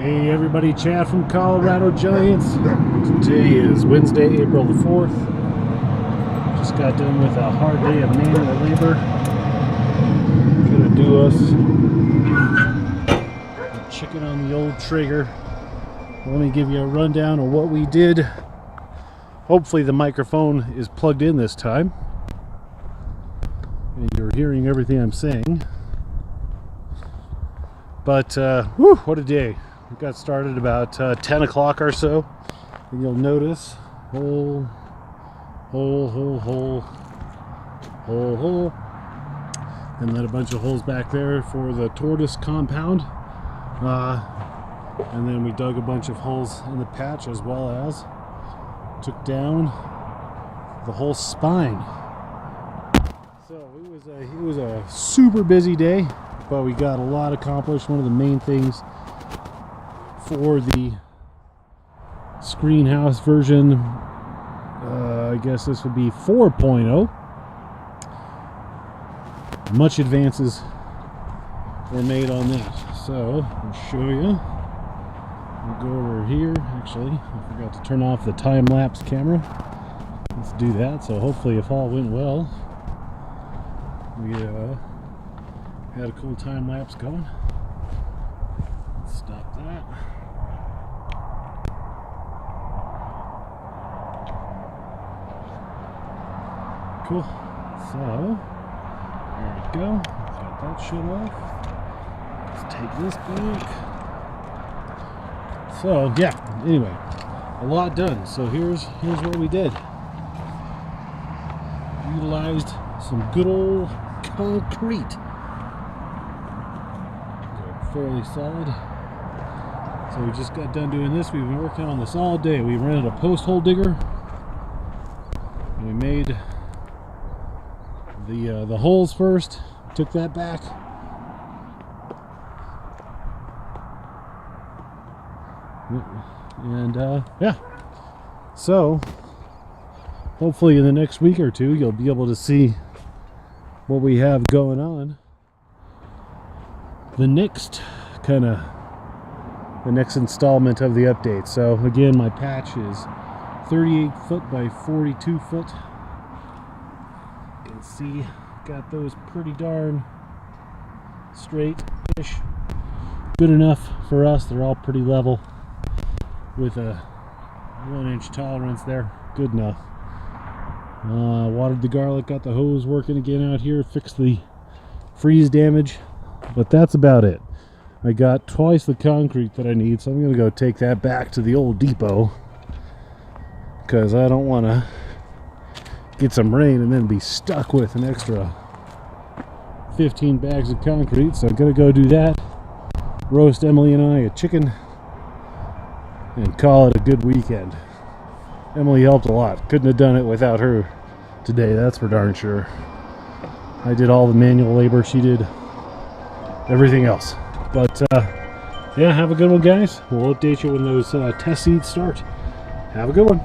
Hey everybody, Chad from Colorado Giants. Today is Wednesday, April the 4th. Just got done with a hard day of manual labor. Gonna do us a chicken on the old trigger. Let me give you a rundown of what we did. Hopefully the microphone is plugged in this time and you're hearing everything I'm saying. But whew, what a day. We got started about 10 o'clock or so. And you'll notice hole, and then a bunch of holes back there for the tortoise compound. And then we dug a bunch of holes in the patch, as well as took down the whole spine. So it was a super busy day, but we got a lot accomplished. One of the main things for the Screen House version, I guess this would be 4.0. Much advances were made on that. So I'll show you. We'll go over here. Actually, I forgot to turn off the time-lapse camera. Let's do that. So hopefully, if all went well, we had a cool time-lapse going. Let's stop that. Cool. So there we go. Got that shit off. Let's take this back. So yeah, anyway, a lot done. So here's what we did. Utilized some good old concrete. Fairly solid. So we just got done doing this. We've been working on this all day. We rented a post hole digger and we made the holes first. Took that back. And yeah, so hopefully in the next week or two you'll be able to see what we have going on. The next installment of the update. So again, my patch is 38 foot by 42 foot. You can see got those pretty darn straight-ish. Good enough for us. They're all pretty level with a 1-inch tolerance there. Good enough. Watered the garlic, got the hose working again out here, fixed the freeze damage, but that's about it. I got twice the concrete that I need, so I'm gonna go take that back to the old depot because I don't want to get some rain and then be stuck with an extra 15 bags of concrete. So I'm gonna go do that, roast Emily and I a chicken, and call it a good weekend. Emily helped a lot. Couldn't have done it without her today, that's for darn sure. I did all the manual labor, she did everything else. But yeah, have a good one, guys. We'll update you when those test seeds start. Have a good one.